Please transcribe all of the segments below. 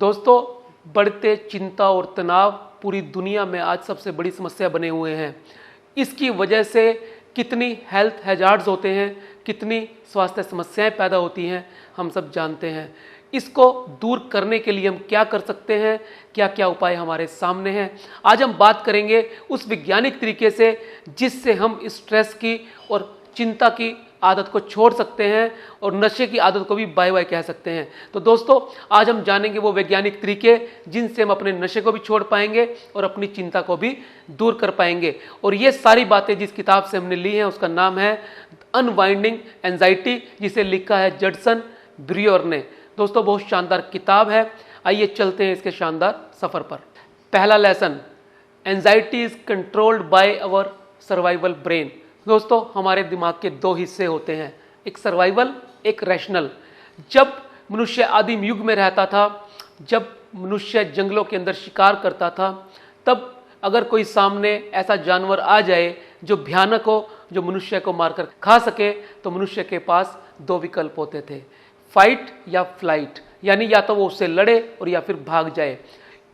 दोस्तों, बढ़ते चिंता और तनाव पूरी दुनिया में आज सबसे बड़ी समस्या बने हुए हैं। इसकी वजह से कितनी हेल्थ हैजार्ड्स होते हैं, कितनी स्वास्थ्य समस्याएं पैदा होती हैं, हम सब जानते हैं। इसको दूर करने के लिए हम क्या कर सकते हैं, क्या क्या उपाय हमारे सामने हैं, आज हम बात करेंगे उस वैज्ञानिक तरीके से जिससे हम स्ट्रेस की और चिंता की आदत को छोड़ सकते हैं और नशे की आदत को भी बाय बाय कह सकते हैं। तो दोस्तों, आज हम जानेंगे वो वैज्ञानिक तरीके जिनसे हम अपने नशे को भी छोड़ पाएंगे और अपनी चिंता को भी दूर कर पाएंगे। और ये सारी बातें जिस किताब से हमने ली हैं उसका नाम है अनवाइंडिंग एंजाइटी, जिसे लिखा है जडसन ब्रियोर ने। दोस्तों, बहुत शानदार किताब है। आइए चलते हैं इसके शानदार सफर पर। पहला lesson, anxiety is controlled by our survival brain. दोस्तों, हमारे दिमाग के दो हिस्से होते हैं, एक सर्वाइवल, एक रैशनल। जब मनुष्य आदिम युग में रहता था, जब मनुष्य जंगलों के अंदर शिकार करता था, तब अगर कोई सामने ऐसा जानवर आ जाए जो भयानक हो, जो मनुष्य को मारकर खा सके, तो मनुष्य के पास दो विकल्प होते थे, फाइट या फ्लाइट, यानी या तो वो उससे लड़े और या फिर भाग जाए।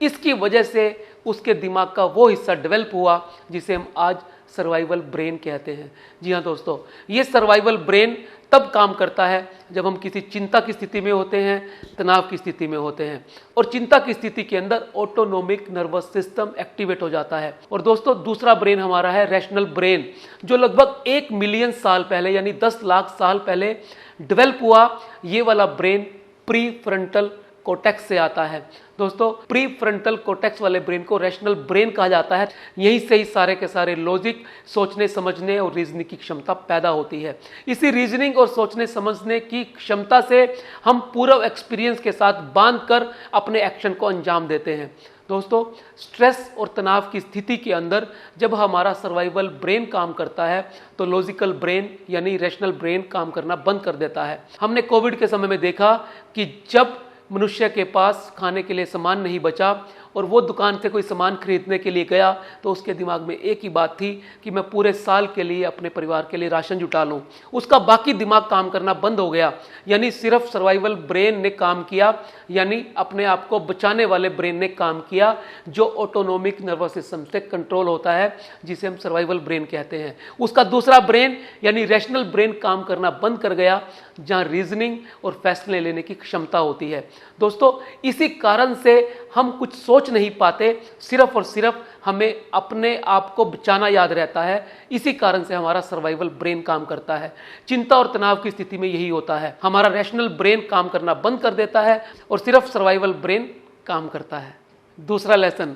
इसकी वजह से उसके दिमाग का वो हिस्सा डेवलप हुआ जिसे हम आज सर्वाइवल ब्रेन कहते हैं। जी हाँ दोस्तों, ये सर्वाइवल ब्रेन तब काम करता है जब हम किसी चिंता की स्थिति में होते हैं, तनाव की स्थिति में होते हैं। और चिंता की स्थिति के अंदर ऑटोनोमिक नर्वस सिस्टम एक्टिवेट हो जाता है। और दोस्तों, दूसरा ब्रेन हमारा है रैशनल ब्रेन, जो लगभग 1 मिलियन साल पहले यानी 10 लाख साल पहले डेवलप हुआ। ये वाला ब्रेन प्री फ्रंटल कोर्टेक्स से आता है। दोस्तों, प्री फ्रंटल कोर्टेक्स वाले ब्रेन को रैशनल ब्रेन कहा जाता है। यहीं से ही सारे के सारे लॉजिक, सोचने समझने और रीजनिंग की क्षमता पैदा होती है। इसी रीजनिंग और सोचने समझने की क्षमता से हम पूरा एक्सपीरियंस के साथ बांधकर अपने एक्शन को अंजाम देते हैं। दोस्तों, स्ट्रेस और तनाव की स्थिति के अंदर जब हमारा सर्वाइवल ब्रेन काम करता है तो लॉजिकल ब्रेन यानी रैशनल ब्रेन काम करना बंद कर देता है। हमने कोविड के समय में देखा कि जब मनुष्य के पास खाने के लिए सामान नहीं बचा और वो दुकान से कोई सामान खरीदने के लिए गया, तो उसके दिमाग में एक ही बात थी कि मैं पूरे साल के लिए अपने परिवार के लिए राशन जुटा लूं। उसका बाकी दिमाग काम करना बंद हो गया, यानी सिर्फ सर्वाइवल ब्रेन ने काम किया, यानी अपने आप को बचाने वाले ब्रेन ने काम किया, जो ऑटोनोमिक नर्वस सिस्टम से कंट्रोल होता है, जिसे हम सर्वाइवल ब्रेन कहते हैं। उसका दूसरा ब्रेन यानी रैशनल ब्रेन काम करना बंद कर गया, जहां रीजनिंग और फैसले लेने की क्षमता होती है। दोस्तों, इसी कारण से हम कुछ सोच नहीं पाते, सिर्फ और सिर्फ हमें अपने आप को बचाना याद रहता है। इसी कारण से हमारा सर्वाइवल ब्रेन काम करता है। चिंता और तनाव की स्थिति में यही होता है, हमारा रैशनल ब्रेन काम करना बंद कर देता है और सिर्फ सर्वाइवल ब्रेन काम करता है। दूसरा lesson,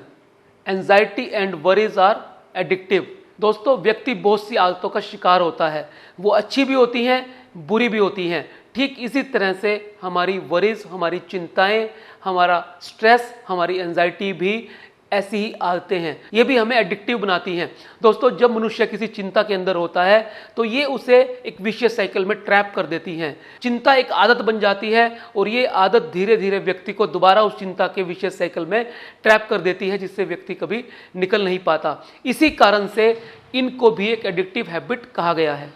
anxiety and worries are addictive. दोस्तों, व्यक्ति बहुत सी आदतों का शिकार होता है, वो अच्छी भी होती हैं, बुरी भी होती हैं। ठीक इसी तरह से हमारी वरीज, हमारी चिंताएं, हमारा स्ट्रेस, हमारी एंजाइटी भी ऐसी ही आदतें हैं, ये भी हमें एडिक्टिव बनाती हैं। दोस्तों, जब मनुष्य किसी चिंता के अंदर होता है तो ये उसे एक विशियस साइकिल में ट्रैप कर देती हैं। चिंता एक आदत बन जाती है और ये आदत धीरे धीरे व्यक्ति को दोबारा उस चिंता के विशियस साइकिल में ट्रैप कर देती है, जिससे व्यक्ति कभी निकल नहीं पाता। इसी कारण से इनको भी एक एडिक्टिव हैबिट कहा गया है।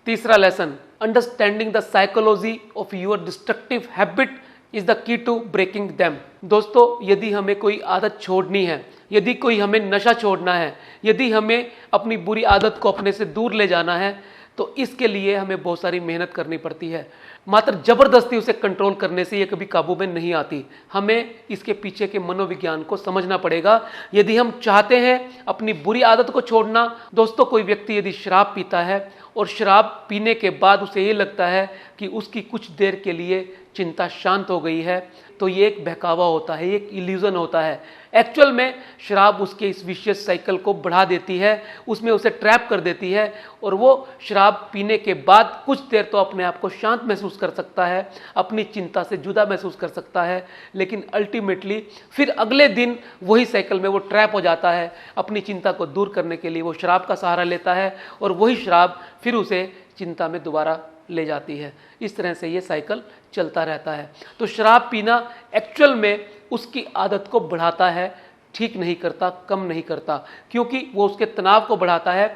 तीसरा lesson, understanding the psychology of your destructive habit is the key to breaking them. दोस्तों, यदि हमें कोई आदत छोड़नी है, यदि कोई हमें नशा छोड़ना है, यदि हमें अपनी बुरी आदत को अपने से दूर ले जाना है, तो इसके लिए हमें बहुत सारी मेहनत करनी पड़ती है। मात्र जबरदस्ती उसे कंट्रोल करने से ये कभी काबू में नहीं आती। हमें इसके पीछे के मनोविज्ञान को समझना पड़ेगा। यदि हम चाहते हैं अपनी बुरी आदत को छोड़ना, दोस्तों, कोई व्यक्ति यदि शराब पीता है और शराब पीने के बाद उसे ये लगता है कि उसकी कुछ देर के लिए चिंता शांत हो गई है, तो ये एक बहकावा होता है, एक इल्यूजन होता है। एक्चुअल में शराब उसके इस विशियस साइकिल को बढ़ा देती है, उसमें उसे ट्रैप कर देती है और वो शराब पीने के बाद कुछ देर तो अपने आप को शांत महसूस कर सकता है, अपनी चिंता से जुदा महसूस कर सकता है, लेकिन अल्टीमेटली फिर अगले दिन वही साइकिल में वो ट्रैप हो जाता है। अपनी चिंता को दूर करने के लिए वो शराब का सहारा लेता है और वही शराब फिर उसे चिंता में दोबारा ले जाती है। इस तरह से ये साइकिल चलता रहता है। तो शराब पीना एक्चुअल में उसकी आदत को बढ़ाता है, ठीक नहीं करता, कम नहीं करता, क्योंकि वो उसके तनाव को बढ़ाता है।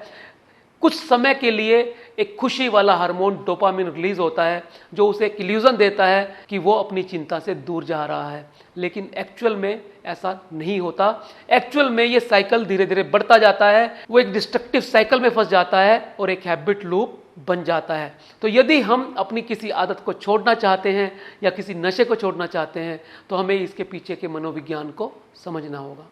कुछ समय के लिए एक खुशी वाला हार्मोन डोपामिन रिलीज होता है जो उसे एक इल्यूजन देता है कि वो अपनी चिंता से दूर जा रहा है, लेकिन एक्चुअल में ऐसा नहीं होता। एक्चुअल में ये साइकिल धीरे धीरे बढ़ता जाता है, वो एक डिस्ट्रक्टिव साइकिल में फंस जाता है और एक हैबिट लूप बन जाता है। तो यदि हम अपनी किसी आदत को छोड़ना चाहते हैं या किसी नशे को छोड़ना चाहते हैं तो हमें इसके पीछे के मनोविज्ञान को समझना होगा।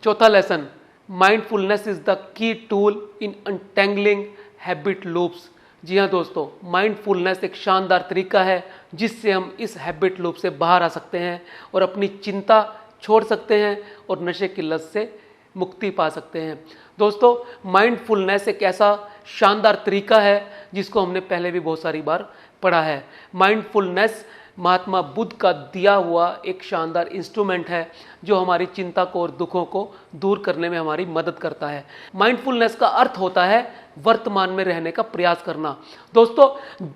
चौथा lesson, mindfulness is the key tool in untangling habit loops. जी हाँ दोस्तों, माइंडफुलनेस एक शानदार तरीका है जिससे हम इस हैबिट लूप से बाहर आ सकते हैं और अपनी चिंता छोड़ सकते हैं और नशे की लत से मुक्ति पा सकते हैं। दोस्तों, माइंडफुलनेस एक ऐसा शानदार तरीका है जिसको हमने पहले भी बहुत सारी बार पढ़ा है। माइंडफुलनेस महात्मा बुद्ध का दिया हुआ एक शानदार इंस्ट्रूमेंट है जो हमारी चिंता को और दुखों को दूर करने में हमारी मदद करता है। माइंडफुलनेस का अर्थ होता है वर्तमान में रहने का प्रयास करना। दोस्तों,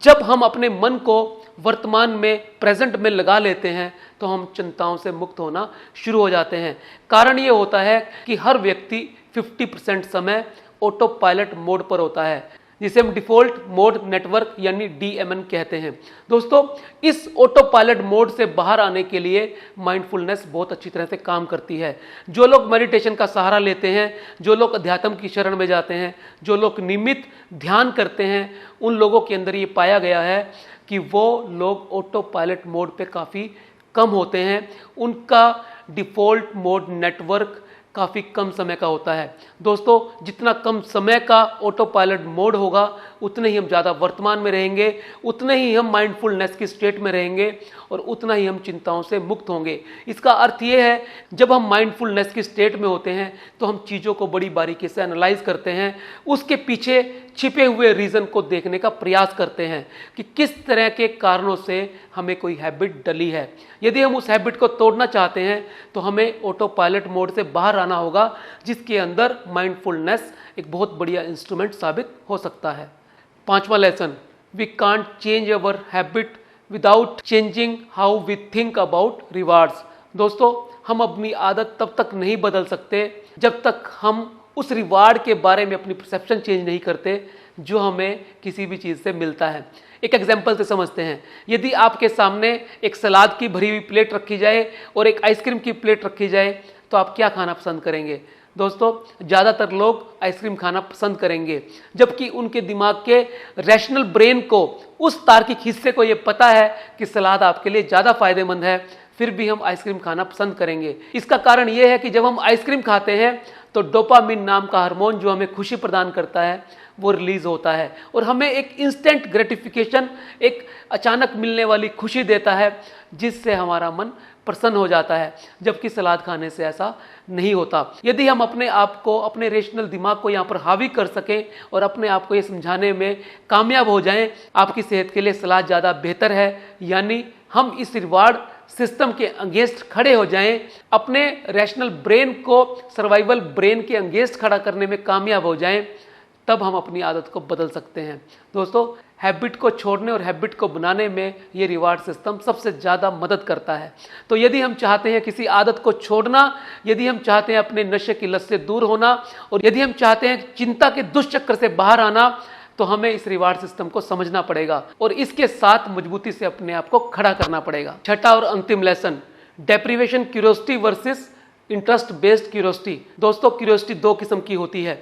जब हम अपने मन को वर्तमान में, प्रेजेंट में लगा लेते हैं तो हम चिंताओं से मुक्त होना शुरू हो जाते हैं। कारण ये होता है कि हर व्यक्ति 50% समय ऑटो पायलट मोड पर होता है, जिसे हम डिफॉल्ट मोड नेटवर्क यानी DMN कहते हैं। दोस्तों, इस ऑटो पायलट मोड से बाहर आने के लिए माइंडफुलनेस बहुत अच्छी तरह से काम करती है। जो लोग मेडिटेशन का सहारा लेते हैं, जो लोग अध्यात्म की शरण में जाते हैं, जो लोग नियमित ध्यान करते हैं, उन लोगों के अंदर ये पाया गया है कि वो लोग ऑटो पायलट मोड पे काफ़ी कम होते हैं। उनका डिफॉल्ट मोड नेटवर्क काफ़ी कम समय का होता है। दोस्तों, जितना कम समय का ऑटो पायलट मोड होगा उतने ही हम ज़्यादा वर्तमान में रहेंगे, उतने ही हम माइंडफुलनेस की स्टेट में रहेंगे और उतना ही हम चिंताओं से मुक्त होंगे। इसका अर्थ ये है, जब हम माइंडफुलनेस की स्टेट में होते हैं तो हम चीज़ों को बड़ी बारीकी से एनालाइज करते हैं, उसके पीछे छिपे हुए रीज़न को देखने का प्रयास करते हैं कि किस तरह के कारणों से हमें कोई हैबिट डली है। यदि हम उस हैबिट को तोड़ना चाहते हैं तो हमें ऑटो पायलट मोड से बाहर आना होगा, जिसके अंदर माइंडफुलनेस एक बहुत बढ़िया इंस्ट्रूमेंट साबित हो सकता है। पांचवा lesson, we can't change our habit without changing how we think about rewards. दोस्तों, हम अपनी आदत तब तक नहीं बदल सकते जब तक हम उस रिवार्ड के बारे में अपनी परसेप्शन चेंज नहीं करते जो हमें किसी भी चीज़ से मिलता है। एक एग्जाम्पल से समझते हैं। यदि आपके सामने एक सलाद की भरी हुई प्लेट रखी जाए और एक आइसक्रीम की प्लेट रखी जाए तो आप क्या खाना पसंद करेंगे? दोस्तों, ज़्यादातर लोग आइसक्रीम खाना पसंद करेंगे, जबकि उनके दिमाग के रैशनल ब्रेन को, उस तार्किक हिस्से को ये पता है कि सलाद आपके लिए ज़्यादा फायदेमंद है, फिर भी हम आइसक्रीम खाना पसंद करेंगे। इसका कारण ये है कि जब हम आइसक्रीम खाते हैं तो डोपामिन नाम का हार्मोन जो हमें खुशी प्रदान करता है वो रिलीज होता है और हमें एक इंस्टेंट ग्रेटिफिकेशन, एक अचानक मिलने वाली खुशी देता है, जिससे हमारा मन प्रसन्न हो जाता है, जबकि सलाद खाने से ऐसा नहीं होता। यदि हम अपने आप को, अपने रेशनल दिमाग को यहाँ पर हावी कर सकें और अपने आप को ये समझाने में कामयाब हो जाएं आपकी सेहत के लिए सलाद ज़्यादा बेहतर है, यानी हम इस रिवार्ड सिस्टम के अगेंस्ट खड़े हो जाएं, अपने रैशनल ब्रेन को सर्वाइवल ब्रेन के अगेंस्ट खड़ा करने में कामयाब हो जाएं, तब हम अपनी आदत को बदल सकते हैं। दोस्तों, हैबिट को छोड़ने और हैबिट को बनाने में ये रिवार्ड सिस्टम सबसे ज़्यादा मदद करता है। तो यदि हम चाहते हैं किसी आदत को छोड़ना, यदि हम चाहते हैं अपने नशे की लत से दूर होना और यदि हम चाहते हैं चिंता के दुष्चक्र से बाहर आना, तो हमें इस रिवार्ड सिस्टम को समझना पड़ेगा और इसके साथ मजबूती से अपने आप को खड़ा करना पड़ेगा। छठा और अंतिम lesson, deprivation curiosity versus interest based curiosity. दोस्तों, क्यूरियोसिटी दो किस्म की होती है।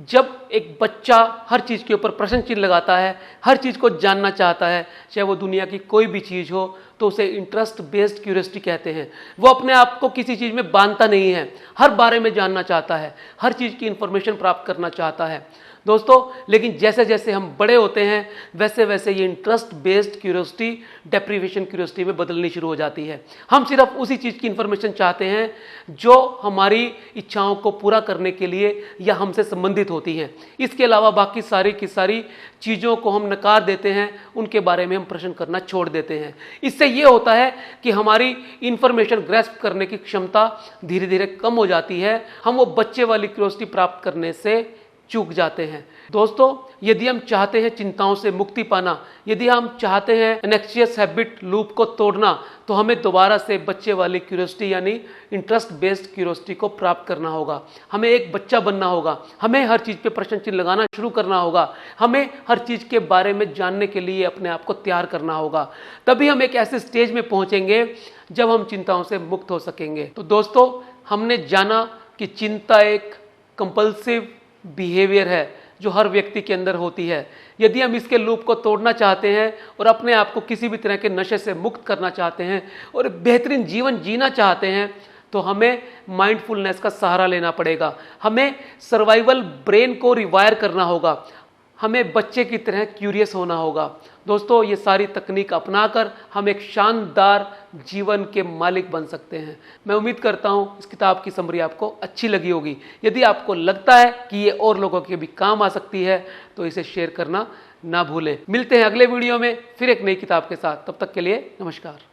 जब एक बच्चा हर चीज़ के ऊपर प्रश्न चिन्ह लगाता है, हर चीज़ को जानना चाहता है, चाहे वो दुनिया की कोई भी चीज़ हो, तो उसे इंटरेस्ट बेस्ड क्यूरियोसिटी कहते हैं। वो अपने आप को किसी चीज़ में बांधता नहीं है, हर बारे में जानना चाहता है, हर चीज़ की इंफॉर्मेशन प्राप्त करना चाहता है। दोस्तों, लेकिन जैसे जैसे हम बड़े होते हैं वैसे वैसे ये interest based curiosity deprivation curiosity में बदलनी शुरू हो जाती है। हम सिर्फ उसी चीज़ की इंफॉर्मेशन चाहते हैं जो हमारी इच्छाओं को पूरा करने के लिए या हमसे संबंधित होती हैं। इसके अलावा बाकी सारी की सारी चीज़ों को हम नकार देते हैं, उनके बारे में हम प्रश्न करना छोड़ देते हैं। इससे ये होता है कि हमारी इंफॉर्मेशन ग्रैस्प करने की क्षमता धीरे धीरे कम हो जाती है। हम वो बच्चे वाली क्यूरियोसिटी प्राप्त करने से चूक जाते हैं। दोस्तों, यदि हम चाहते हैं चिंताओं से मुक्ति पाना, यदि हम चाहते हैं एनेक्सियस हैबिट लूप को तोड़ना, तो हमें दोबारा से बच्चे वाली क्यूरियोसिटी यानी इंटरेस्ट बेस्ड क्यूरियोसिटी को प्राप्त करना होगा। हमें एक बच्चा बनना होगा, हमें हर चीज़ पे प्रश्न चिन्ह लगाना शुरू करना होगा, हमें हर चीज़ के बारे में जानने के लिए अपने आप को तैयार करना होगा। तभी हम एक ऐसे स्टेज में पहुंचेंगे जब हम चिंताओं से मुक्त हो सकेंगे। तो दोस्तों, हमने जाना कि चिंता एक कंपल्सिव बिहेवियर है जो हर व्यक्ति के अंदर होती है। यदि हम इसके लूप को तोड़ना चाहते हैं और अपने आप को किसी भी तरह के नशे से मुक्त करना चाहते हैं और बेहतरीन जीवन जीना चाहते हैं, तो हमें माइंडफुलनेस का सहारा लेना पड़ेगा। हमें सर्वाइवल ब्रेन को रिवायर करना होगा, हमें बच्चे की तरह क्यूरियस होना होगा। दोस्तों, ये सारी तकनीक अपनाकर हम एक शानदार जीवन के मालिक बन सकते हैं। मैं उम्मीद करता हूँ इस किताब की समरी आपको अच्छी लगी होगी। यदि आपको लगता है कि ये और लोगों के भी काम आ सकती है तो इसे शेयर करना ना भूलें। मिलते हैं अगले वीडियो में फिर एक नई किताब के साथ। तब तक के लिए नमस्कार।